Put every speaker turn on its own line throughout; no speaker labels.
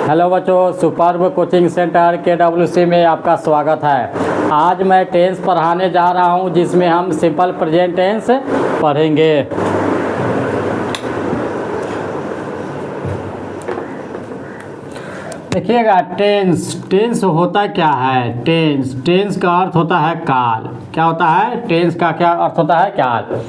Hello बच्चों, superb coaching centre KWC में आपका स्वागत है। आज मैं टेंस पढ़ाने जा रहा हूं, जिसमें हम सिंपल प्रेजेंट टेंस पढ़ेंगे। देखिएगा, टेंस होता क्या है। टेंस का अर्थ होता है काल। क्या होता है? टेंस का क्या अर्थ होता है? काल।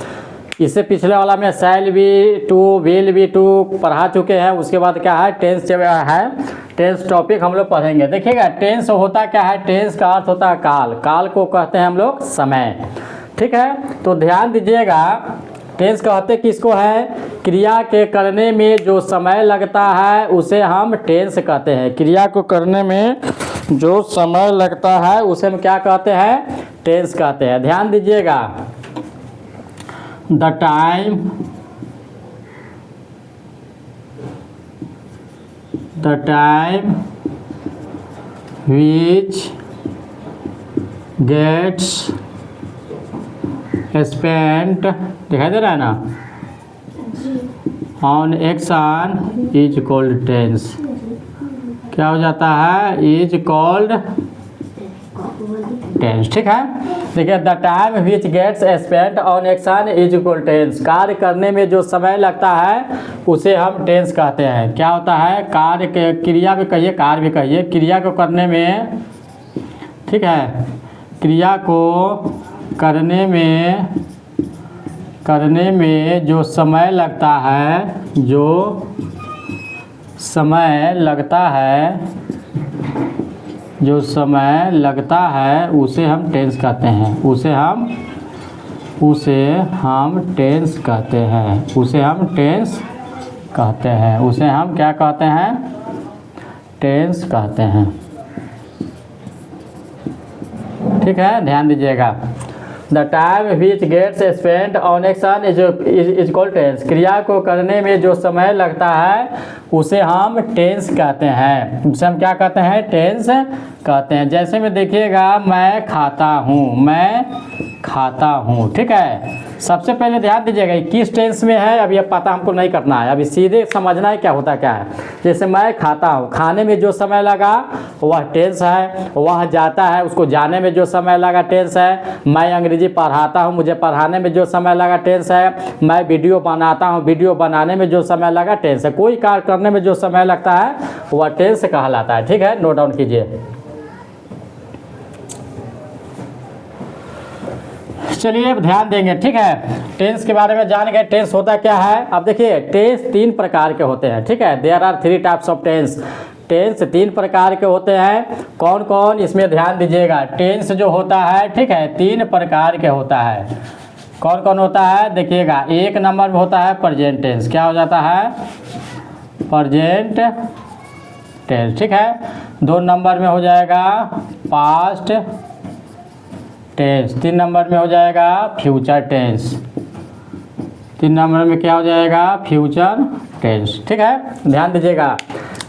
इससे पिछले वाला में shall be to, will be to पढ़ा चुके हैं। उसके बाद क्या है? टेंस जब है, टेंस टॉपिक हम लोग पढ़ेंगे। देखिएगा, टेंस होता क्या है। टेंस का अर्थ होता है काल। काल को कहते हैं हम लोग समय। ठीक है, तो ध्यान दीजिएगा, टेंस कहते किसको है? क्रिया के करने में जो समय लगता है उसे हम टेंस कहते हैं। क्रिया को करने में जो समय लगता है उसे हम क्या कहते हैं? टेंस कहते हैं। ध्यान दीजिएगा, the time which gets spent, दिखाई दे रहा है ना, on action is called tense. क्या हो जाता है? Is called tense. ठीक है, देखिए, the time which gets spent on action is equal tense. कार्य करने में जो समय लगता है उसे हम टेंस कहते हैं। क्या होता है? कार्य के, क्रिया भी कहिए, कार्य भी कहिए। क्रिया को करने में, ठीक है, क्रिया को करने में जो समय लगता है, जो समय लगता है उसे हम टेंस कहते हैं। उसे हम टेंस कहते हैं। उसे हम टेंस कहते हैं। उसे हम क्या कहते हैं? टेंस कहते हैं। ठीक है, ध्यान दीजिएगा, the time which gets spent on action is called tense. क्रिया को करने में जो समय लगता है उसे हम टेंस कहते हैं। उसे हम क्या कहते हैं? टेंस कहते हैं। जैसे में देखिएगा, मैं खाता हूँ। ठीक है, सबसे पहले ध्यान दीजिएगा किस टेंस में है, अब ये पता हमको नहीं करना है, अभी सीधे समझना है क्या होता क्या है। जैसे मैं खाता हूँ, खाने में जो समय लगा वह टेंस है। वह जाता है, उसको जाने में जो समय लगा टेंस है। मैं अंग्रेजी पढ़ाता हूँ, मुझे पढ़ाने में जो समय लगा टेंस है। मैं वीडियो बनाता हूँ, वीडियो बनाने में जो समय लगा टेंस है। कोई कार्य करने में जो समय लगता है वह टेंस कहलाता है। ठीक है, नोट डाउन कीजिए। चलिए, अब ध्यान देंगे। ठीक है, टेंस के बारे में जान गए, टेंस होता क्या है। अब देखिए, टेंस 3 प्रकार के होते हैं। ठीक है, there are 3 types of tense. Tense 3 प्रकार के होते हैं। कौन कौन? इसमें ध्यान दीजिएगा। टेंस जो होता है, ठीक है, 3 प्रकार के होता है। कौन कौन होता है? देखिएगा, 1 नंबर में होता है प्रेजेंट टेंस। क्या हो जाता है? Present tense. ठीक है, 2 नंबर में हो जाएगा पास्ट टेंस। 3 नंबर में हो जाएगा फ्यूचर टेंस। 3 नंबर में क्या हो जाएगा? Future tense. ठीक है, ध्यान दीजिएगा,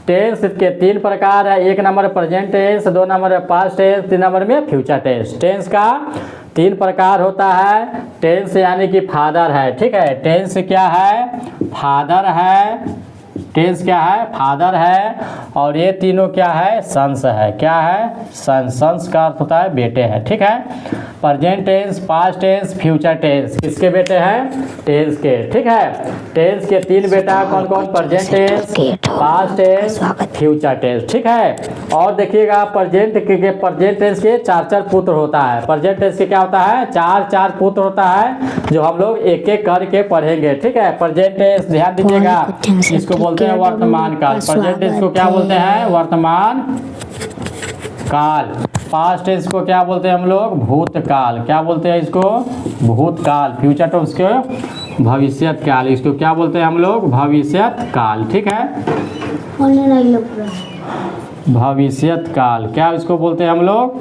टेंस के 3 प्रकार है। 1 नंबर प्रेजेंट टेंस, 2 नंबर में पास्ट टेंस, 3 नंबर में फ्यूचर टेंस। टेंस का 3 प्रकार होता है। टेंस यानी कि फादर है। ठीक है, टेंस क्या है? फादर है। टेंस क्या है? फादर है। और ये तीनों क्या है? सन्स है। क्या है? सन्स का अर्थ होता है बेटे हैं। ठीक है, present tense, past tense, future tense किसके बेटे हैं? टेंस के। ठीक है, टेंस के 3 बेटा कौन कौन? Present tense, past tense, future tense. ठीक है, और देखिएगा, प्रेजेंट टेंस के 4 पुत्र होता है। प्रेजेंट टेंस के क्या होता है? 4 पुत्र होता है, जो हम लोग एक एक करके पढ़ेंगे। ठीक है, प्रेजेंट टेंस ध्यान दीजिएगा, इसको बोलते हैं वर्तमान काल। प्रेजेंट टेंस को क्या बोलते हैं? वर्तमान काल। पास्ट टेंस को क्या बोलते हैं हम लोग? भूतकाल। क्या बोलते हैं इसको? भूतकाल। फ्यूचर टेंस को भविष्यत काल। इसको क्या बोलते हैं हम लोग? भविष्यत काल। ठीक है, भविष्यत काल। क्या इसको बोलते हैं हम लोग?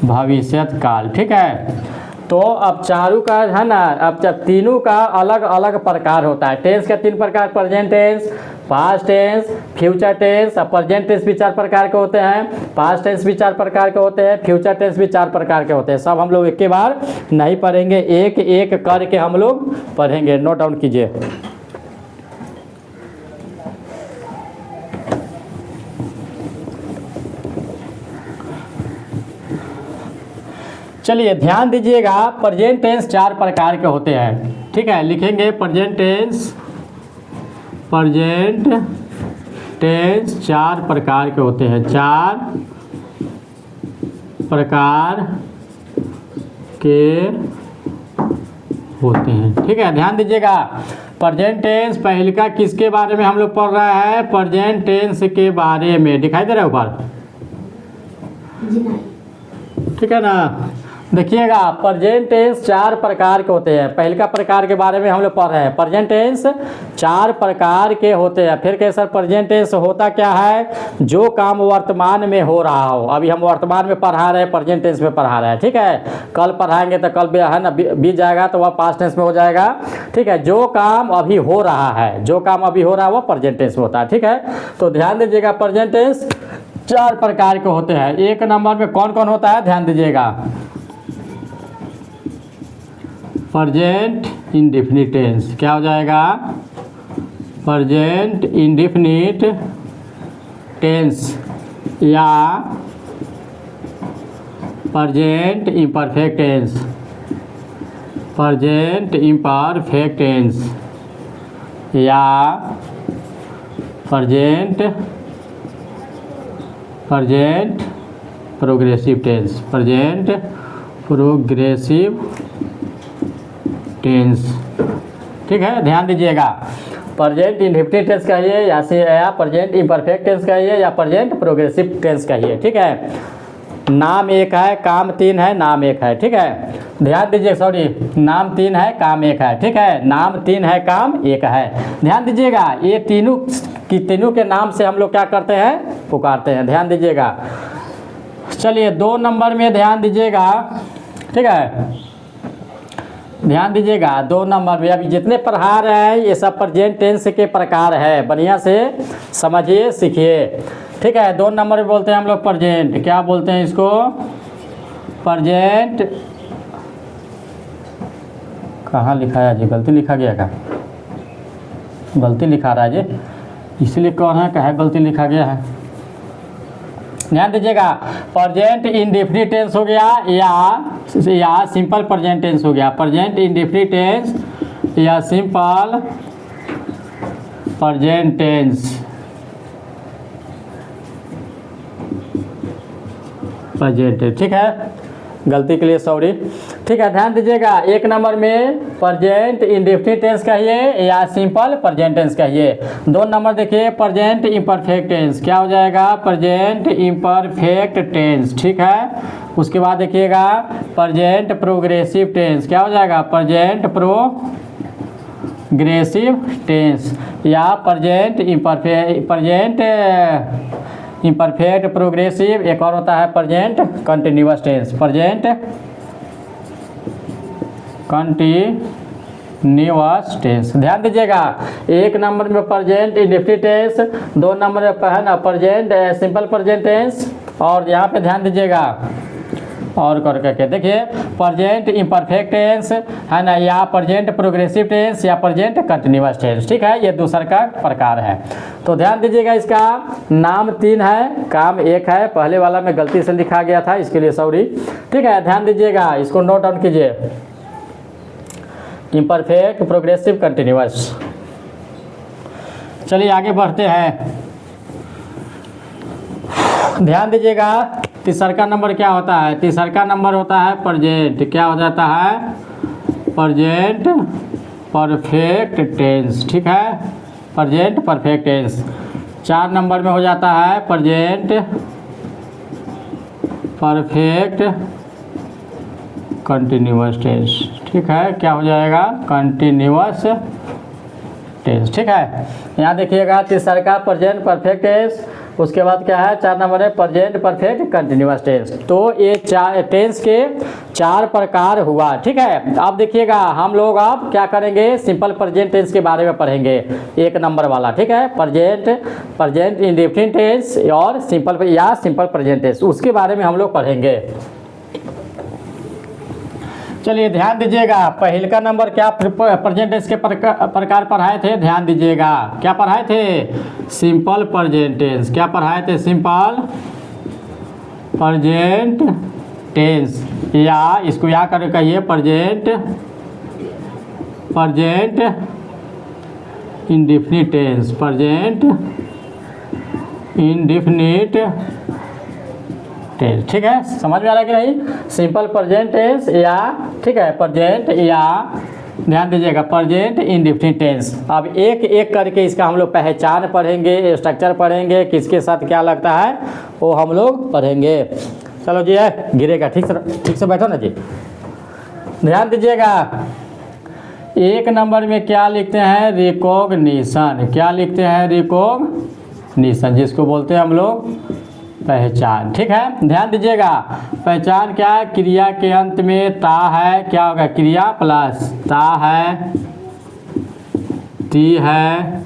भविष्यत काल। ठीक है, तो अब चारों का है ना, अब जब तीनों का अलग अलग प्रकार होता है। टेंस का 3 प्रकार, present tense, past tense, future tense. अब प्रेजेंट टेंस भी 4 प्रकार के होते हैं, पास्ट टेंस भी 4 प्रकार के होते हैं, फ्यूचर टेंस भी 4 प्रकार के होते हैं। सब हम लोग एक के बार नहीं पढ़ेंगे, एक एक करके हम लोग पढ़ेंगे। नोट डाउन कीजिए। चलिए ध्यान दीजिएगा, प्रेजेंट टेंस 4 प्रकार के होते हैं। ठीक है, लिखेंगे प्रेजेंट टेंस 4 प्रकार के होते हैं, 4 प्रकार के होते हैं। ठीक है, ध्यान दीजिएगा, प्रेजेंट टेंस पहले का किसके बारे में हम लोग पढ़ रहा है, प्रेजेंट टेंस के बारे में। दिखाई दे रहा है ऊपर? ठीक है ना, देखिएगा प्रेजेंट टेंस 4 प्रकार के होते हैं। पहले का प्रकार के बारे में हम लोग पढ़ रहे हैं, प्रेजेंट टेंस 4 प्रकार के होते हैं। फिर कैसे प्रेजेंट टेंस होता क्या है, जो काम वर्तमान में हो रहा हो। अभी हम वर्तमान में पढ़ा रहे हैं, प्रेजेंट टेंस में पढ़ा रहे हैं। ठीक है, कल पढ़ाएंगे तो कल है ना बीत जाएगा तो वह पास्ट टेंस में हो जाएगा। ठीक है, जो काम अभी हो रहा है, जो काम अभी हो रहा है वो प्रेजेंट टेंस में होता है। ठीक है, तो ध्यान दीजिएगा, प्रेजेंट टेंस 4 प्रकार के होते हैं। एक नंबर में कौन कौन होता है, ध्यान दीजिएगा, प्रेजेंट इंडेफिनिट टेंस। क्या हो जाएगा, प्रेजेंट इंडेफिनिट टेंस या present imperfect tense, present imperfect tense या present progressive tense, present progressive tense. ठीक है, ध्यान दीजिएगा, प्रेजेंट इंडेफिनिट टेंस कहिए या प्रेजेंट इम्परफेक्ट टेंस कहिए या प्रेजेंट प्रोग्रेसिव टेंस कहिए। ठीक है, नाम एक है, काम 3 है, नाम एक है। ठीक है, ध्यान दीजिए, सॉरी, नाम 3 है, काम 1 है। ठीक है, नाम 3 है, काम 1 है। ध्यान दीजिएगा, ये तीनों के नाम से हम लोग क्या करते हैं, पुकारते हैं। ध्यान दीजिएगा, चलिए 2 नंबर में ध्यान दीजिएगा। ठीक है, ध्यान दीजिएगा, 2 नंबर में अभी जितने पढ़ा रहे हैं ये सब प्रेजेंट टेंस के प्रकार है, बढ़िया से समझिए, सीखिए। ठीक है, 2 नंबर में बोलते हैं हम लोग प्रेजेंट, क्या बोलते हैं इसको, प्रेजेंट, कहाँ लिखा है जी, गलती लिखा गया का, गलती लिखा रहा है जी, इसलिए कह रहे हैं कहा गलती लिखा गया है। ध्यान दीजिएगा, प्रेजेंट इंडेफिनिट टेंस हो गया या सिंपल प्रेजेंट टेंस हो गया, प्रेजेंट इंडेफिनिट टेंस या सिंपल प्रेजेंट टेंस, प्रेजेंट। ठीक है, गलती के लिए सॉरी। ठीक है, ध्यान दीजिएगा, 1 नंबर में प्रेजेंट इंडेफिनिट टेंस कहिए या सिंपल प्रेजेंट टेंस कहिए। 2 नंबर देखिए, प्रेजेंट इम्परफेक्ट टेंस, क्या हो जाएगा, प्रेजेंट इम्परफेक्ट टेंस। ठीक है, उसके बाद देखिएगा प्रेजेंट प्रोग्रेसिव टेंस, क्या हो जाएगा, प्रेजेंट प्रोग्रेसिव टेंस या प्रेजेंट इम्परफेक्ट प्रोग्रेसिव। एक और होता है present continuous tense, present continuous tense. ध्यान दीजिएगा, 1 नंबर में प्रेजेंट इंडेफिनिट टेंस, 2 नंबर में है ना प्रेजेंट सिंपल प्रेजेंट टेंस, और यहाँ पे ध्यान दीजिएगा और करके देखिए प्रेजेंट इम्परफेक्ट टेंस है ना, या प्रेजेंट प्रोग्रेसिव टेंस या प्रेजेंट कंटिन्यूअस टेंस। ठीक है, ये दूसरा का प्रकार है। तो ध्यान दीजिएगा, इसका नाम 3 है, काम 1 है, पहले वाला में गलती से लिखा गया था, इसके लिए सॉरी। ठीक है, ध्यान दीजिएगा, इसको नोट डाउन कीजिए, इम्परफेक्ट प्रोग्रेसिव कंटिन्यूअस। चलिए आगे बढ़ते हैं, ध्यान दीजिएगा, तीसरा नंबर क्या होता है, तीसरा नंबर होता है प्रेजेंट, क्या हो जाता है, प्रेजेंट परफेक्ट टेंस। ठीक है, प्रेजेंट परफेक्ट टेंस। 4 नंबर में हो जाता है प्रेजेंट परफेक्ट कंटिन्यूअस टेंस। ठीक है, क्या हो जाएगा, कंटिन्यूअस टेंस। ठीक है, यहाँ देखिएगा, तीसरा का प्रेजेंट परफेक्ट टेंस, उसके बाद क्या है, 4 नंबर है प्रेजेंट परफेक्ट कंटिन्यूअस टेंस। तो ये 4 टेंस के 4 प्रकार हुआ। ठीक है, अब देखिएगा, हम लोग अब क्या करेंगे, सिंपल प्रेजेंट टेंस के बारे में पढ़ेंगे, 1 नंबर वाला। ठीक है, प्रेजेंट इंडेफिनिट टेंस और सिंपल प्रेजेंट टेंस, उसके बारे में हम लोग पढ़ेंगे। चलिए ध्यान दीजिएगा, पहले का नंबर क्या प्रेजेंट टेंस के प्रकार पढ़ाए थे, ध्यान दीजिएगा, क्या पढ़ाए थे, सिंपल प्रेजेंट टेंस। क्या पढ़ाए थे, सिंपल प्रेजेंट टेंस, या इसको यहाँ कर कहिए present indefinite tense, present indefinite tense. ठीक है, समझ में आ रहा है कि नहीं? सिंपल प्रेजेंट टेंस या, ठीक है, प्रेजेंट या, ध्यान दीजिएगा, प्रेजेंट इंडेफिनिट टेंस। अब एक एक करके इसका हम लोग पहचान पढ़ेंगे, स्ट्रक्चर पढ़ेंगे, किसके साथ क्या लगता है वो हम लोग पढ़ेंगे। चलो जी, है गिरेगा, ठीक से बैठो ना जी। ध्यान दीजिएगा, एक नंबर में क्या लिखते हैं? रिकॉग्निशन। क्या लिखते हैं? रिकॉग्निशन, जिसको बोलते हैं हम लोग पहचान। ठीक है, ध्यान दीजिएगा, पहचान क्या है? क्रिया के अंत में ता है, क्या होगा? क्रिया प्लस ता है, ती है,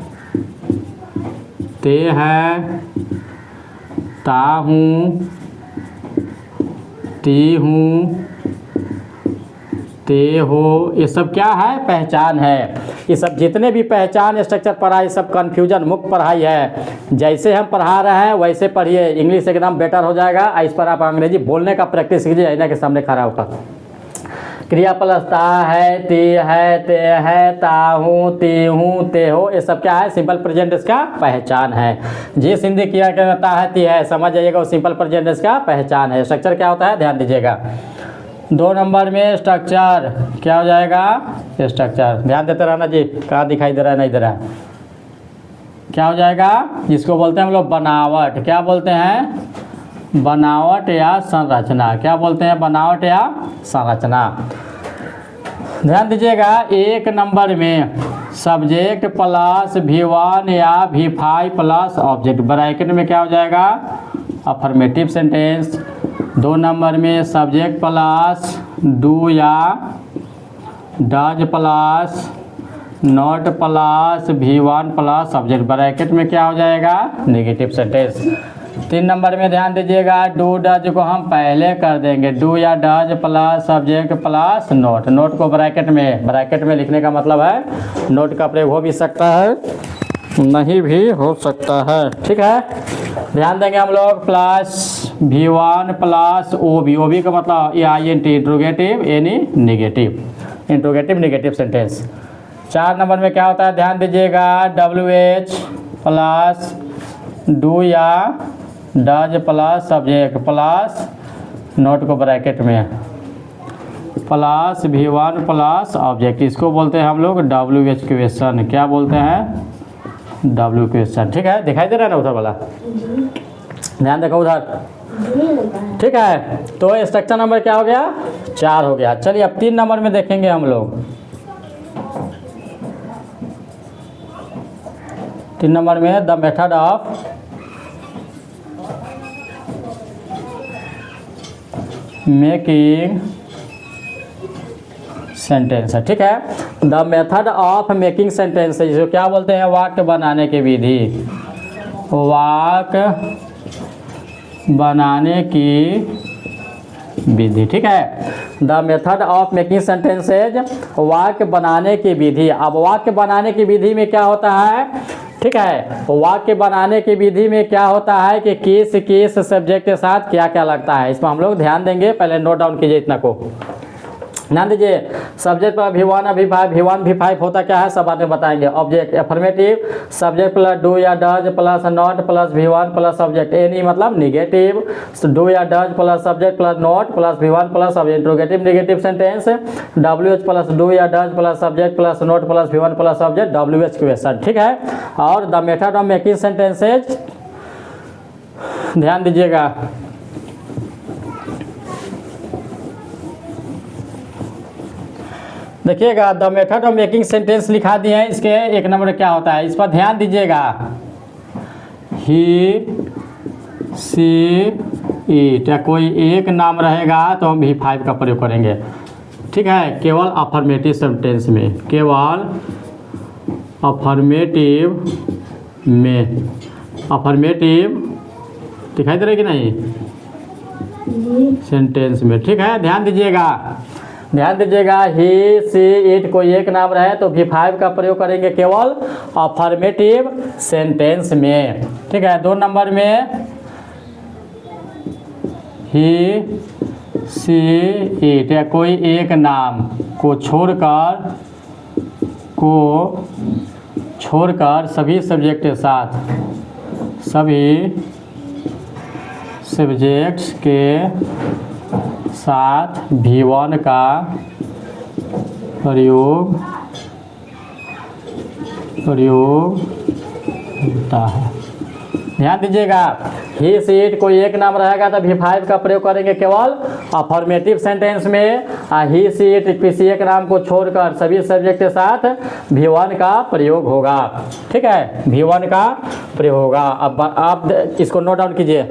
ते है, ता हूँ, ती हूँ, ते हो, ये सब क्या है? पहचान है। ये सब जितने भी पहचान स्ट्रक्चर पढ़ाई सब कन्फ्यूजन मुक्त पढ़ाई है। जैसे हम पढ़ा रहे हैं वैसे पढ़िए, इंग्लिश एकदम बेटर हो जाएगा। इस पर आप अंग्रेजी बोलने का प्रैक्टिस कीजिए आईना के सामने खड़ा होकर। क्रिया प्लस ता है, ती है, ते है, ता हूँ, ती हूँ, ते हो, ये सब क्या है? सिंपल प्रेजेंट इसका पहचान है। जिस हिंदी क्रिया के ता है, ती है, समझ जाइएगा वो सिंपल प्रेजेंट इसका पहचान है। स्ट्रक्चर क्या होता है? ध्यान दीजिएगा, 2 नंबर में स्ट्रक्चर क्या हो जाएगा? स्ट्रक्चर, ध्यान देते रहना जी, कहाँ दिखाई दे रहा है, नहीं दे रहा है, क्या हो जाएगा? जिसको बोलते हैं हम लोग बनावट। क्या बोलते हैं? बनावट या संरचना। क्या बोलते हैं? बनावट या संरचना। ध्यान दीजिएगा, एक नंबर में सब्जेक्ट प्लस V1 या V5 प्लस ऑब्जेक्ट, ब्रैकेट में क्या हो जाएगा? Affirmative sentence. 2 नंबर में सब्जेक्ट प्लस डू या does plus not plus V1 plus subject, bracket में क्या हो जाएगा? Negative sentence. 3 नंबर में ध्यान दीजिएगा, डू डज को हम पहले कर देंगे, डू या does plus subject plus note. Note को ब्रैकेट में लिखने का मतलब है नोट का प्रयोग हो भी सकता है, नहीं भी हो सकता है। ठीक है, ध्यान देंगे हम लोग, प्लस V1 प्लस OB का मतलब INT, इंट्रोगेटिव यानी negative, interrogative negative sentence. 4 number में क्या होता है? ध्यान दीजिएगा, WH प्लस डू या does plus subject plus note को ब्रैकेट में प्लस V1 प्लस ऑब्जेक्ट, इसको बोलते हैं हम लोग WH क्वेश्चन। क्या बोलते हैं? W question. ठीक है, दिखाई दे रहा है ना उधर वाला? ध्यान देखो उधर। ठीक है, तो स्ट्रक्चर नंबर क्या हो गया? 4 हो गया। चलिए अब 3 नंबर में देखेंगे हम लोग। 3 नंबर में the method of making sentence है। ठीक है, the method of making sentence है, जिसको क्या बोलते हैं? वाक्य बनाने की विधि, वाक्य बनाने की विधि। ठीक है, the method of making sentences, वाक्य बनाने की विधि। अब वाक्य बनाने की विधि में क्या होता है? ठीक है, वाक्य बनाने की विधि में क्या होता है कि किस सब्जेक्ट के साथ क्या क्या लगता है, इसमें हम लोग ध्यान देंगे। पहले नोट डाउन कीजिए इतना को, ध्यान दीजिए। सब्जेक्ट पर V1 V1 V5 होता क्या है? सब बातें बताएंगे। Object affirmative, subject plus do या does plus not plus V1 plus object, any मतलब निगेटिव, डू या does plus subject plus not plus V1 plus object, interrogative negative sentence. WH plus do या does plus subject plus not plus V1 plus object, WH question. ठीक है, और the method of making sentences, ध्यान दीजिएगा, देखिएगा, the method of making sentence लिखा दिए हैं। इसके 1 नंबर क्या होता है, इस पर ध्यान दीजिएगा। ही, सी, इट, या कोई एक नाम रहेगा तो हम V5 का प्रयोग करेंगे। ठीक है, केवल अफर्मेटिव सेंटेंस में, केवल अफर्मेटिव में, अफर्मेटिव दिखाई दे रहा है कि नहीं? सेंटेंस में। ठीक है, ध्यान दीजिएगा, ध्यान दीजिएगा, ही, सी, इट कोई एक नाम रहे तो V5 का प्रयोग करेंगे केवल अफर्मेटिव सेंटेंस में। ठीक है, 2 नंबर में ही, सी इट या कोई एक नाम को छोड़कर सभी सब्जेक्ट के साथ V1 का प्रयोग होता है। ध्यान दीजिएगा, ही सी इट कोई एक नाम रहेगा तो V5 का प्रयोग करेंगे केवल अफर्मेटिव सेंटेंस में। ही सी इट किसी एक नाम को छोड़कर सभी सब्जेक्ट के साथ V1 का प्रयोग होगा। ठीक है, V1 का प्रयोग होगा। अब आप इसको नोट डाउन कीजिए।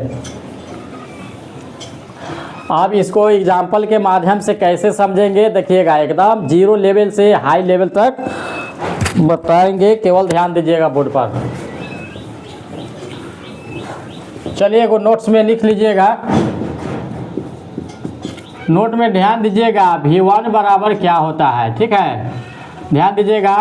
अब इसको एग्जाम्पल के माध्यम से कैसे समझेंगे देखिएगा, एकदम जीरो लेवल से हाई लेवल तक बताएंगे, केवल ध्यान दीजिएगा बोर्ड पर। चलिए एगो नोट्स में लिख लीजिएगा। नोट में ध्यान दीजिएगा V1 बराबर क्या होता है। ठीक है, ध्यान दीजिएगा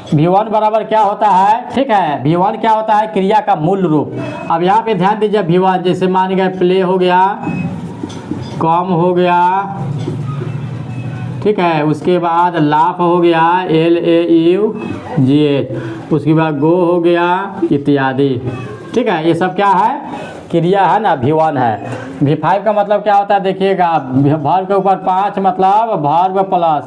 V1 बराबर क्या होता है। ठीक है, V1 क्या होता है, क्रिया का मूल रूप। अब यहाँ पे ध्यान दीजिए V1 जैसे मान गए प्ले हो गया, कॉम हो गया, ठीक है, उसके बाद लाफ हो गया LAUGH, उसके बाद गो हो गया इत्यादि। ठीक है, ये सब क्या है, क्रिया है ना, V1 है। V5 का मतलब क्या होता है देखिएगा, वर्ब के ऊपर 5 मतलब वर्ब प्लस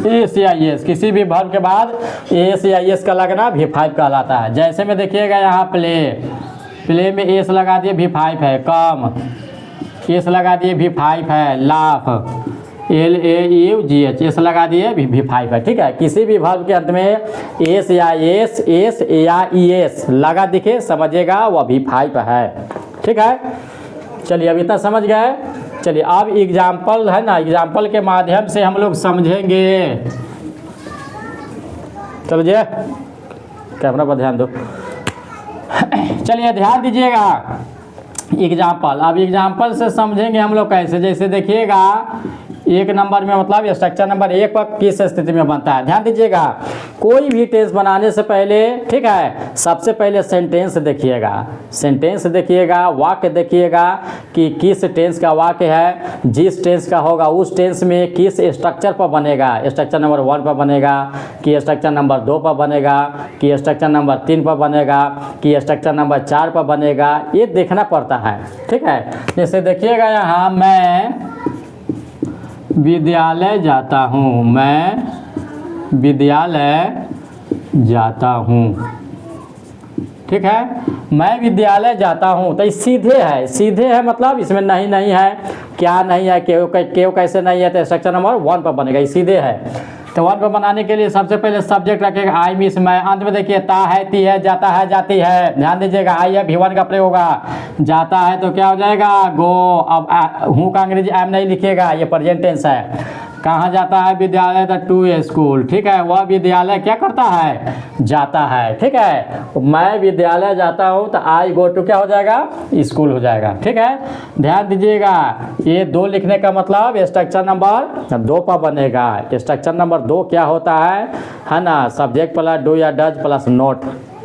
एस या एस, किसी भी वर्ब के बाद एस या एस का लगना V5 कहलाता है। जैसे में देखिएगा यहाँ प्ले में एस लगा दिए V5 है, कम एस लगा दिए V5 है, लाफ LAUGH एस लगा दिए V5 है। ठीक है, किसी भी वर्ब के अंत में एस या ES लगा दिखे समझिएगा वह V5 है। ठीक है, चलिए अब इतना समझ गए। चलिए अब एग्जाम्पल है ना, एग्जाम्पल के माध्यम से हम लोग समझेंगे। चलो जी कैमरा पर ध्यान दो। चलिए ध्यान दीजिएगा एग्जाम्पल। अब एग्जाम्पल से समझेंगे हम लोग कैसे, जैसे देखिएगा 1 नंबर में मतलब स्ट्रक्चर नंबर 1 पर किस स्थिति में बनता है। ध्यान दीजिएगा, कोई भी टेंस बनाने से पहले, ठीक है, सबसे पहले सेंटेंस देखिएगा, सेंटेंस देखिएगा, वाक्य देखिएगा कि किस टेंस का वाक्य है, जिस टेंस का होगा उस टेंस में किस स्ट्रक्चर पर बनेगा, स्ट्रक्चर नंबर 1 पर बनेगा कि स्ट्रक्चर नंबर 2 पर बनेगा कि स्ट्रक्चर नंबर 3 पर बनेगा कि स्ट्रक्चर नंबर 4 पर बनेगा, ये देखना पड़ता है। ठीक है, जैसे देखिएगा यहाँ मैं विद्यालय जाता हूँ, मैं विद्यालय जाता हूँ। ठीक है, मैं विद्यालय जाता हूँ तो ये सीधे है मतलब इसमें नहीं है, क्या नहीं है, क्यों कैसे नहीं है, तो स्ट्रक्चर नंबर 1 पर बनेगा, ये सीधे है। तो 1 पर बनाने के लिए सबसे पहले सब्जेक्ट रखेगा आई मिस मैं, अंत में देखिए ता है ती है, जाता है जाती है। ध्यान दीजिएगा आई है V1 का प्रयोग होगा, जाता है तो क्या हो जाएगा गो। अब हूँ का अंग्रेजी एम नहीं लिखिएगा, ये प्रेजेंट टेंस है। कहाँ जाता है विद्यालय, द टू स्कूल। ठीक है, वह विद्यालय क्या करता है, जाता है। ठीक है, मैं विद्यालय जाता हूँ तो आई गो टू क्या हो जाएगा, स्कूल हो जाएगा। ठीक है, ध्यान दीजिएगा ये 2 लिखने का मतलब स्ट्रक्चर नंबर 2 पर बनेगा। स्ट्रक्चर नंबर 2 क्या होता है ना, सब्जेक्ट प्लस डू या डज प्लस नोट।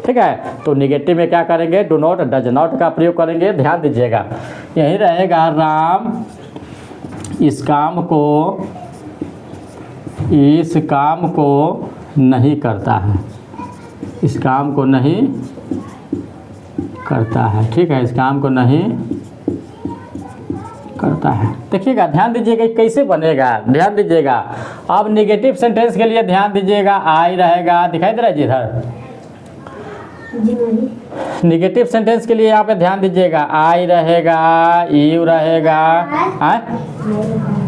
ठीक है, तो निगेटिव में क्या करेंगे, डू नॉट डज नॉट का प्रयोग करेंगे। ध्यान दीजिएगा यही रहेगा, राम इस काम को नहीं करता है, इस काम को नहीं करता है। ठीक है, इस काम को नहीं करता है। देखिएगा ध्यान दीजिएगा कैसे बनेगा, ध्यान दीजिएगा। अब नेगेटिव सेंटेंस के लिए ध्यान दीजिएगा, आई रहेगा, दिखाई दे रहा है जी इधर। नेगेटिव सेंटेंस के लिए यहाँ पे ध्यान दीजिएगा, आई रहेगा, यू रहेगा,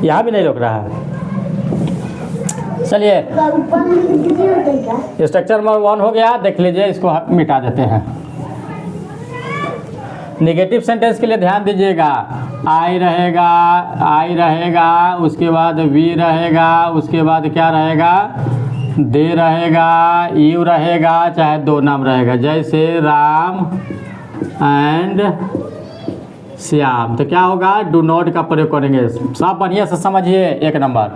यहाँ भी नहीं रोक रहा है। चलिए स्ट्रक्चर नंबर 1 हो गया, देख लीजिए, इसको मिटा देते हैं। नेगेटिव सेंटेंस के लिए ध्यान दीजिएगा, आई रहेगा, उसके बाद वी रहेगा, उसके बाद क्या रहेगा, दे रहेगा, यू रहेगा, चाहे 2 नाम रहेगा, जैसे राम एंड श्याम। तो क्या होगा, डू नॉट का प्रयोग करेंगे। सब बढ़िया से समझिए। 1 नंबर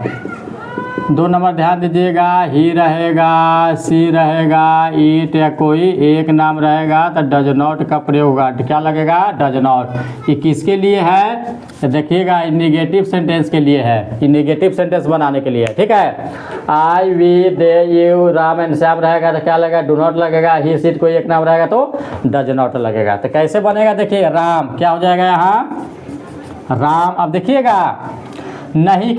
2 नंबर ध्यान दीजिएगा, ही रहेगा, सी रहेगा, ईट या कोई एक नाम रहेगा तो डज नॉट का प्रयोग होगा। क्या लगेगा? Does not. ये किसके लिए है? तो देखिएगा निगेटिव सेंटेंस के लिए है, ये निगेटिव सेंटेंस बनाने के लिए, ठीक है। I we they you Ram and Shyam रहेगा तो क्या लगेगा? डू नॉट लगेगा। ही सीट कोई एक नाम रहेगा तो डज नॉट लगेगा। तो कैसे बनेगा? देखिए राम क्या हो जाएगा यहाँ? राम। अब देखिएगा नहीं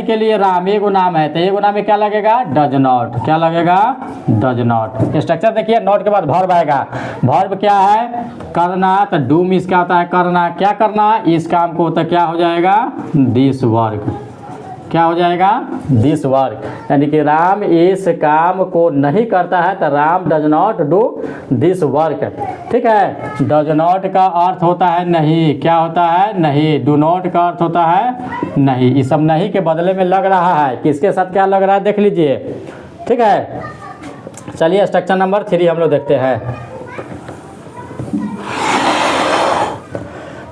के लिए राम एगो नाम है तो एगो नाम में क्या लगेगा? Does not. क्या लगेगा? Does not. स्ट्रक्चर देखिए, नॉट के बाद वर्ब आएगा। वर्ब क्या है? करना। तो डू मीन्स क्या होता है? करना। क्या करना? इस काम को। तो क्या हो जाएगा? This work. क्या हो जाएगा? This work. यानी कि राम इस काम को नहीं करता है तो Ram does not do this work, ठीक है। डज नॉट का अर्थ होता है नहीं। क्या होता है? नहीं। डू नॉट का अर्थ होता है नहीं। ये सब नहीं के बदले में लग रहा है। किसके साथ क्या लग रहा है देख लीजिए, ठीक है। चलिए स्ट्रक्चर नंबर 3 हम लोग देखते हैं।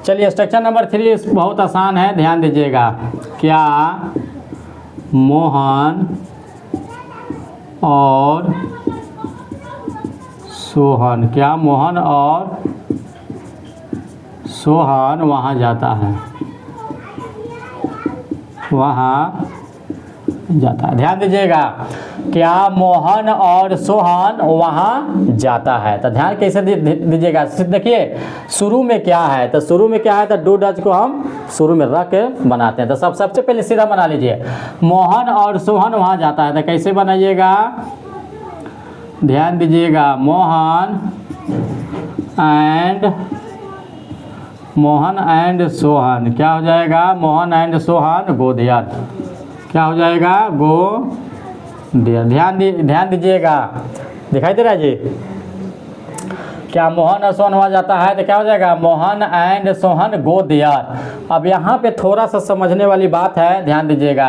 चलिए स्ट्रक्चर नंबर 3 बहुत आसान है, ध्यान दीजिएगा। क्या मोहन और सोहन, क्या मोहन और सोहन वहाँ जाता है? वहाँ जाता है। ध्यान दीजिएगा, क्या मोहन और सोहन वहाँ जाता है। तो ध्यान कैसे दीजिएगा? देखिए शुरू में क्या है, तो शुरू में क्या है तो डू डज को हम शुरू में रख के बनाते हैं। तो सबसे पहले सीधा बना लीजिए, मोहन और सोहन वहाँ जाता है। तो कैसे बनाइएगा? ध्यान दीजिएगा, मोहन एंड सोहन क्या हो जाएगा? Mohan and Sohan go there. क्या हो जाएगा? Go there. ध्यान दीजिएगा, दिखाई दे रहा है जी? क्या मोहन और सोहन वहाँ जाता है तो क्या हो जाएगा? Mohan and Sohan go there. अब यहाँ पे थोड़ा सा समझने वाली बात है, ध्यान दीजिएगा।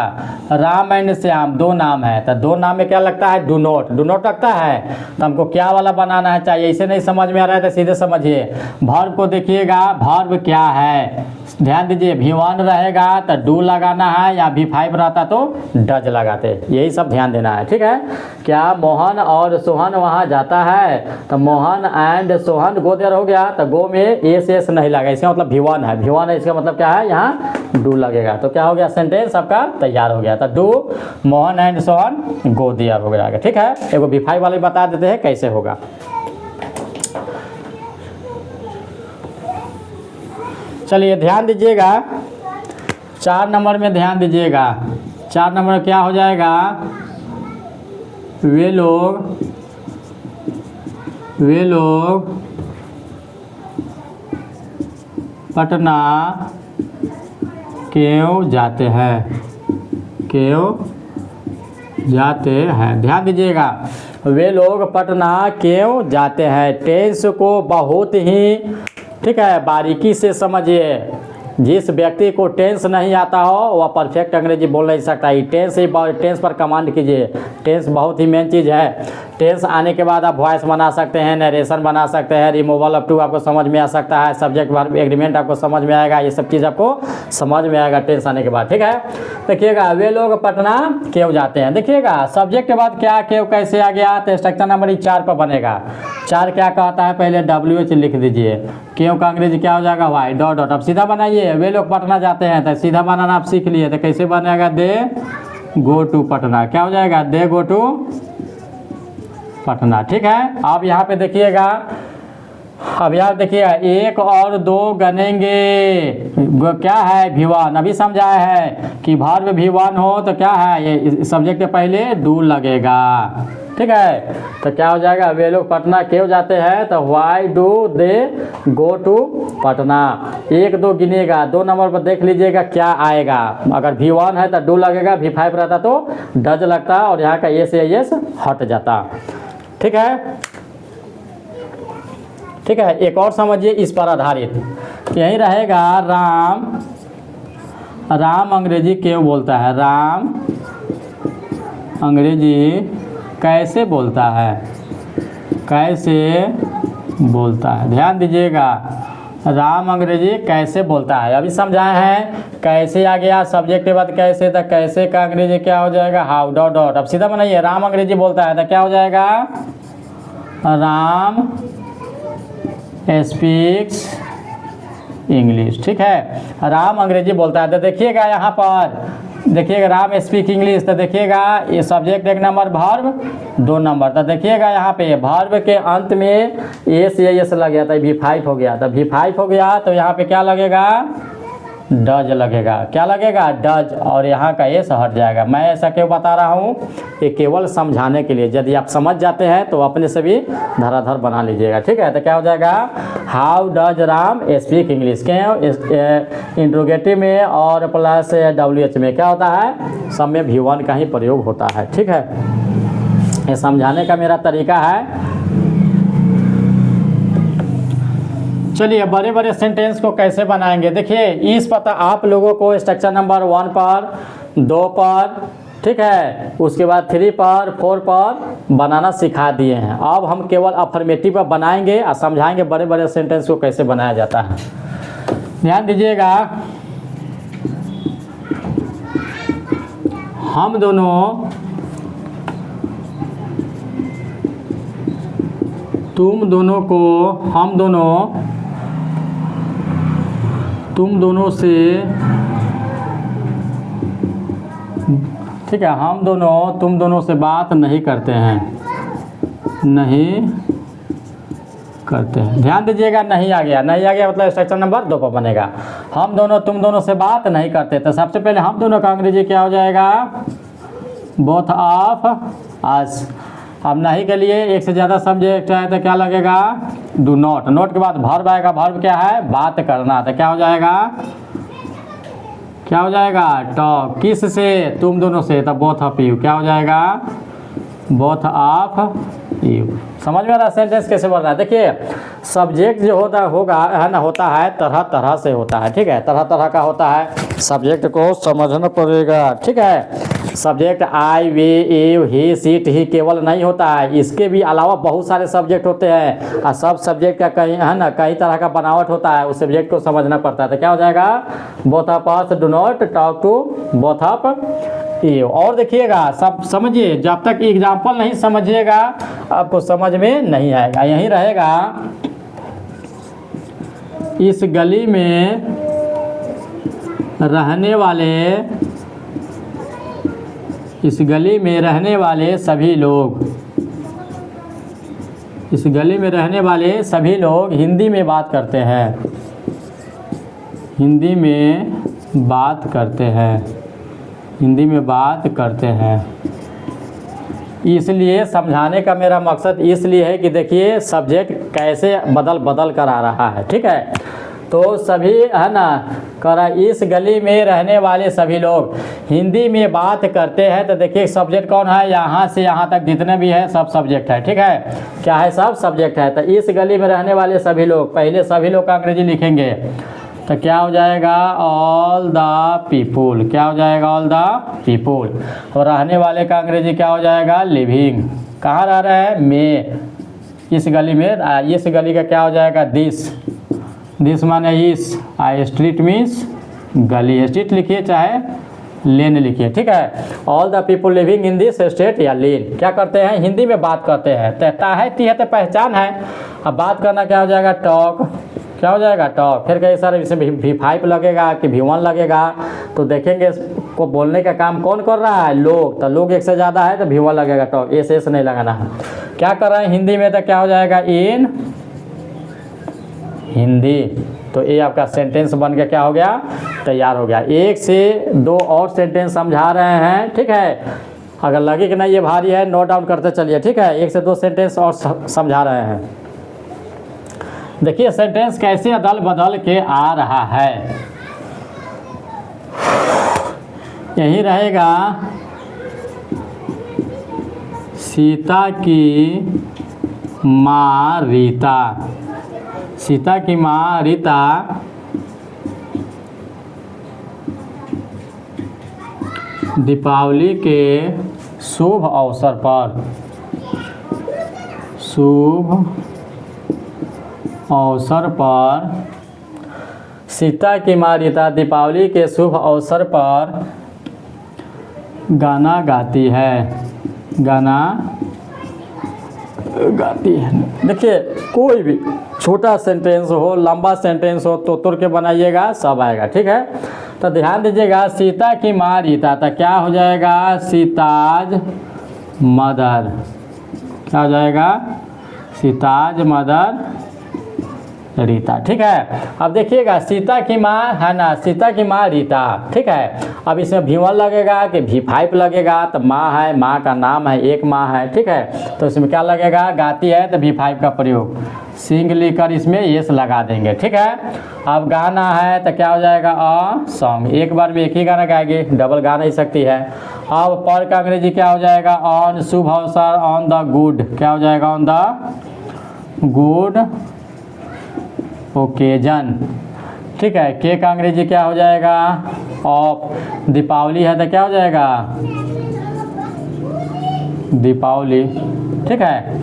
राम एंड श्याम 2 नाम है तो 2 नाम में क्या लगता है? Do not. डू नॉट लगता है तो हमको क्या वाला बनाना है चाहिए। इसे नहीं समझ में आ रहा है तो सीधे समझिए। वर्ब को देखिएगा, वर्ब क्या है? ध्यान दीजिए, V1 रहेगा तो डू लगाना है, या V5 रहता तो डज लगाते। यही सब ध्यान देना है, ठीक है। क्या मोहन और सोहन वहाँ जाता है तो Mohan and Sohan go there हो गया। तो गो में एस नहीं लगा, इसका मतलब V1 है। V1 है, इसका मतलब क्या है? यहाँ डू लगेगा। तो क्या हो गया? सेंटेंस आपका तैयार हो गया। तो do Mohan and Sohan go there हो गया, ठीक है। एगो V5 वाले बता देते हैं कैसे होगा। चलिए ध्यान दीजिएगा, 4 नंबर में ध्यान दीजिएगा। 4 नंबर में क्या हो जाएगा? वे लोग पटना क्यों जाते हैं? क्यों जाते हैं? ध्यान दीजिएगा, वे लोग पटना क्यों जाते हैं। टेंस को बहुत ही, ठीक है, बारीकी से समझिए। जिस व्यक्ति को टेंस नहीं आता हो वह परफेक्ट अंग्रेजी बोल नहीं सकता। ये टेंस पर कमांड कीजिए। टेंस बहुत ही मेन चीज़ है। टेंस आने के बाद आप वॉइस बना सकते हैं, नरेशन बना सकते हैं, रिमूवल अप टू आपको समझ में आ सकता है, सब्जेक्ट वर्ब एग्रीमेंट आपको समझ में आएगा। ये सब चीज़ आपको समझ में आएगा टेंस आने के बाद, ठीक है। देखिएगा, वे लोग पटना क्यों जाते हैं। देखिएगा सब्जेक्ट के बाद क्या क्यों कैसे आ गया तो स्ट्रक्चर नंबर 4 पर बनेगा। 4 क्या कहता है? पहले WH लिख दीजिए। क्यों का अंग्रेजी क्या हो जाएगा? Why dot dot. अब सीधा बनाइए, वे लोग पटना जाते हैं तो सीधा बनाना आप सीख लिए। तो कैसे बनेगा? दे गो टू पटना। क्या हो जाएगा? दे गो टू पटना, ठीक है। अब यहाँ पे देखिएगा, अब यहाँ देखिएगा 1 और 2 गनेंगे। क्या है? V1। अभी समझाया है कि वर्ब V1 हो तो क्या है? ये सब्जेक्ट के पहले डू लगेगा, ठीक है। तो क्या हो जाएगा? वे लोग पटना क्यों जाते हैं तो why do they go to Patna. 1 2 गिनेगा, 2 नंबर पर देख लीजिएगा क्या आएगा। अगर V1 है तो डू लगेगा, V5 रहता तो डज लगता और यहाँ का एस हट जाता, ठीक है। ठीक है, एक और समझिए इस पर आधारित यही रहेगा। राम अंग्रेजी क्यों बोलता है? राम अंग्रेजी कैसे बोलता है? कैसे बोलता है? ध्यान दीजिएगा, राम अंग्रेजी कैसे बोलता है, अभी समझाए हैं। कैसे आ गया सब्जेक्ट के बाद कैसे, तो कैसे का अंग्रेजी क्या हो जाएगा, हाउ डॉट डॉट। अब सीधा बनाइए, राम अंग्रेजी बोलता है तो क्या हो जाएगा, राम स्पीक्स इंग्लिश। ठीक है, राम अंग्रेजी बोलता है। तो देखिएगा यहाँ पर, देखिएगा राम स्पीक इंग्लिश, तो देखिएगा ये सब्जेक्ट 1 नंबर, वर्ब 2 नंबर। तो देखिएगा यहाँ पे वर्ब के अंत में एस या एस लग गया था, V5 हो गया। तो V5 हो गया तो यहाँ पे क्या लगेगा, डज लगेगा। क्या लगेगा, डज, और यहाँ का एस हट जाएगा। मैं ऐसा क्यों बता रहा हूँ, ये केवल समझाने के लिए। यदि आप समझ जाते हैं तो अपने से भी धराधर बना लीजिएगा। ठीक है, तो क्या हो जाएगा, how does Ram speak English. क्यों, इंट्रोगेटिव में और प्लस WH में क्या होता है, सब में V1 का ही प्रयोग होता है। ठीक है, ये समझाने का मेरा तरीका है। चलिए बड़े बड़े सेंटेंस को कैसे बनाएंगे, देखिए इस पता आप लोगों को स्ट्रक्चर नंबर 1 पर, 2 पर, ठीक है, उसके बाद 3 पर, 4 पर बनाना सिखा दिए हैं। अब हम केवल अफर्मेटिव पर बनाएंगे और समझाएंगे बड़े बड़े सेंटेंस को कैसे बनाया जाता है। ध्यान दीजिएगा, हम दोनों, तुम दोनों को, हम दोनों, तुम दोनों से, ठीक है, हम दोनों तुम दोनों से बात नहीं करते हैं, नहीं करते हैं। ध्यान दीजिएगा, नहीं आ गया, नहीं आ गया मतलब स्ट्रक्चर नंबर 2 पर बनेगा। हम दोनों तुम दोनों से बात नहीं करते, तो सबसे पहले हम दोनों का अंग्रेजी क्या हो जाएगा, बोथ ऑफ अस। अब नहीं के लिए एक से ज़्यादा सब्जेक्ट है तो क्या लगेगा, डू नॉट। नोट के बाद वर्ब आएगा, वर्ब क्या है, बात करना। तो क्या हो जाएगा, क्या हो जाएगा, टॉक। किस से, तुम दोनों से, तो बोथ ऑफ यू। क्या हो जाएगा, बोथ ऑफ यू। समझ में आ रहा सेंटेंस कैसे बन रहा है। देखिए सब्जेक्ट जो होता होगा है ना, होता है तरह तरह से होता है। ठीक है, तरह तरह का होता है, सब्जेक्ट को समझना पड़ेगा। ठीक है, subject I, we, you, he, she it, he केवल नहीं होता है, इसके भी अलावा बहुत सारे सब्जेक्ट होते हैं और सब सब्जेक्ट का कहीं है ना, कई तरह का बनावट होता है, उस सब्जेक्ट को समझना पड़ता है। तो क्या हो जाएगा, both of us do not talk to both of you. और देखिएगा सब समझिए, जब तक एग्जाम्पल नहीं समझिएगा आपको समझ में नहीं आएगा। यहीं रहेगा, इस गली में रहने वाले, इस गली में रहने वाले सभी लोग, इस गली में रहने वाले सभी लोग हिंदी में बात करते हैं, हिंदी में बात करते हैं, हिंदी में बात करते हैं। इसलिए समझाने का मेरा मकसद इसलिए है कि देखिए सब्जेक्ट कैसे बदल बदल कर आ रहा है। ठीक है, तो सभी है ना, करा इस गली में रहने वाले सभी लोग हिंदी में बात करते हैं। तो देखिए सब्जेक्ट कौन है, यहाँ से यहाँ तक जितने भी है सब सब्जेक्ट है। ठीक है, क्या है, सब सब्जेक्ट है। तो इस गली में रहने वाले सभी लोग, पहले सभी लोग का अंग्रेजी लिखेंगे तो क्या हो जाएगा, ऑल द पीपुल। क्या हो जाएगा, ऑल द पीपुल। और रहने वाले का अंग्रेजी क्या हो जाएगा, लिविंग। कहाँ रह रहे हैं, में, इस गली में। इस गली का क्या हो जाएगा, दिस। दिस माने इस, स्ट्रीट मीन्स गली। स्ट्रीट लिखिए चाहे लेन लिखिए। ठीक है, all the people living in this state या लेन क्या करते हैं, हिंदी में बात करते हैं। तहता है ती है तो पहचान है। अब बात करना क्या हो जाएगा, टॉक। क्या हो जाएगा, टॉक। फिर कई सारे इसमें V5 लगेगा कि V1 लगेगा, तो देखेंगे को बोलने का काम कौन कर रहा है, लोग। तो लोग एक से ज़्यादा है तो V1 लगेगा, टॉक। एस नहीं लगाना है। क्या कर रहे हैं हिंदी में, तो क्या हो जाएगा, इन हिंदी। तो ये आपका सेंटेंस बन के क्या हो गया, तैयार हो गया। 1 से 2 और सेंटेंस समझा रहे हैं। ठीक है, अगर लगे कि नहीं ये भारी है, नोट डाउन करते चलिए। ठीक है, 1 से 2 सेंटेंस और समझा रहे हैं। देखिए सेंटेंस कैसे अदल बदल के आ रहा है। यही रहेगा, सीता की माँ रीता। सीता की माँ रीता दीपावली के शुभ अवसर पर, शुभ अवसर पर सीता की माँ रीता दीपावली के शुभ अवसर पर गाना गाती है। गाना गाती है। देखिए कोई भी छोटा सेंटेंस हो, लंबा सेंटेंस हो तो तुर के बनाइएगा, सब आएगा। ठीक है, तो ध्यान दीजिएगा। सीता की माँ रीता, तो क्या हो जाएगा? सीताज मदर। क्या हो जाएगा? सीताज मदर रीता। ठीक है, अब देखिएगा सीता की माँ है ना, सीता की माँ रीता। ठीक है, अब इसमें V1 लगेगा कि V5 लगेगा, तो माँ है, माँ का नाम है, एक माँ है। ठीक है, तो इसमें क्या लगेगा? गाती है तो V5 का प्रयोग, सिंग लिखकर इसमें यस लगा देंगे। ठीक है, अब गाना है तो क्या हो जाएगा? A song. एक बार में एक ही गाना गाएगी, डबल गा नहीं सकती है। अब पर का अंग्रेजी क्या हो जाएगा? ऑन शुभ अवसर, ऑन द गुड। क्या हो जाएगा? On the good occasion. ठीक है, के का अंग्रेजी क्या हो जाएगा? ऑफ। दीपावली है तो क्या हो जाएगा? दीपावली। ठीक है,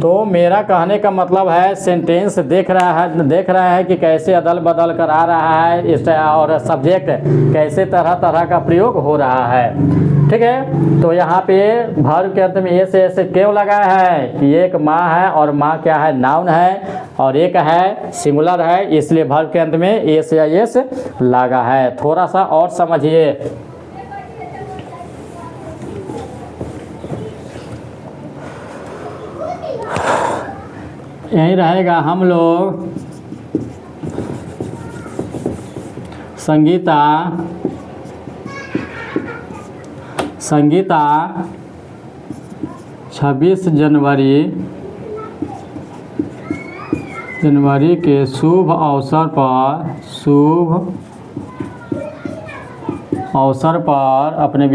तो मेरा कहने का मतलब है सेंटेंस देख रहा है कि कैसे अदल बदल कर आ रहा है इस, और सब्जेक्ट कैसे तरह तरह का प्रयोग हो रहा है। ठीक है, तो यहाँ पे वर्ब के अंत में ये से ऐसे क्यों लगा है कि एक माँ है और माँ क्या है? नाउन है, और एक है सिंगुलर है, इसलिए वर्ब के अंत में एस या एस लगा है। थोड़ा सा और समझिए। यही रहेगा। हम लोग संगीता 26 जनवरी के शुभ अवसर पर अपने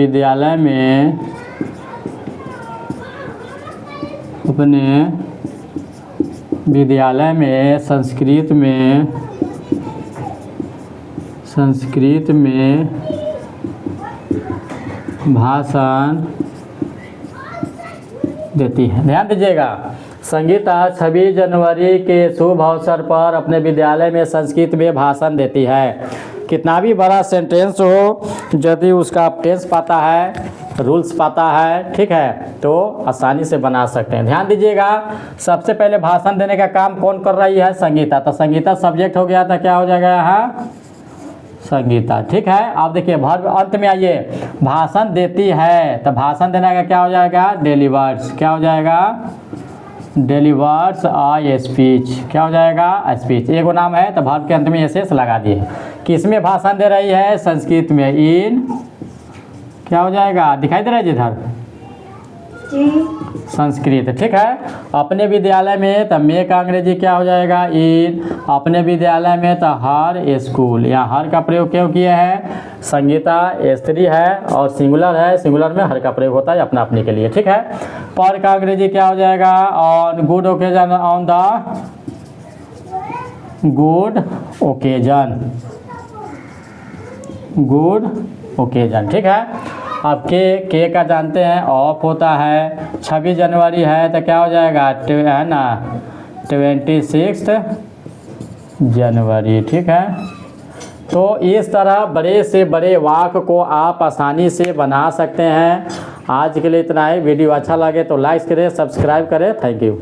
विद्यालय में संस्कृत में भाषण देती है। ध्यान दीजिएगा, संगीता 26 जनवरी के शुभ अवसर पर अपने विद्यालय में संस्कृत में भाषण देती है। कितना भी बड़ा सेंटेंस हो, यदि उसका टेंस पता है, रूल्स पता है, ठीक है, तो आसानी से बना सकते हैं। ध्यान दीजिएगा, सबसे पहले भाषण देने का काम कौन कर रही है? संगीता। तो संगीता सब्जेक्ट हो गया, तो क्या हो जाएगा यहाँ? संगीता। ठीक है, आप देखिए वर्ब अंत में आइए। भाषण देती है, तो भाषण देने का क्या हो जाएगा? डिलीवर्स। क्या हो जाएगा? Delivers a speech. क्या हो जाएगा? स्पीच। एगो नाम है तो वर्ब के अंत में एस लगा दिए। किस में भाषण दे रही है? संस्कृत में। इन क्या हो जाएगा? दिखाई दे रहा है जिधर? संस्कृत। ठीक है, अपने विद्यालय में तो मे का अंग्रेजी क्या हो जाएगा? इन। अपने विद्यालय में तो हर स्कूल। यहाँ हर का प्रयोग क्यों किए हैं? संगीता स्त्री है और सिंगुलर है, सिंगुलर में हर का प्रयोग होता है अपना अपने के लिए। ठीक है, पर का अंग्रेजी क्या हो जाएगा? On good occasion, on the good occasion. ठीक है, अब के का जानते हैं ऑफ होता है। 26 जनवरी है तो क्या हो जाएगा? है ना, 26 जनवरी। ठीक है, तो इस तरह बड़े से बड़े वाक्य को आप आसानी से बना सकते हैं। आज के लिए इतना ही। वीडियो अच्छा लगे तो लाइक करें, सब्सक्राइब करें। Thank you.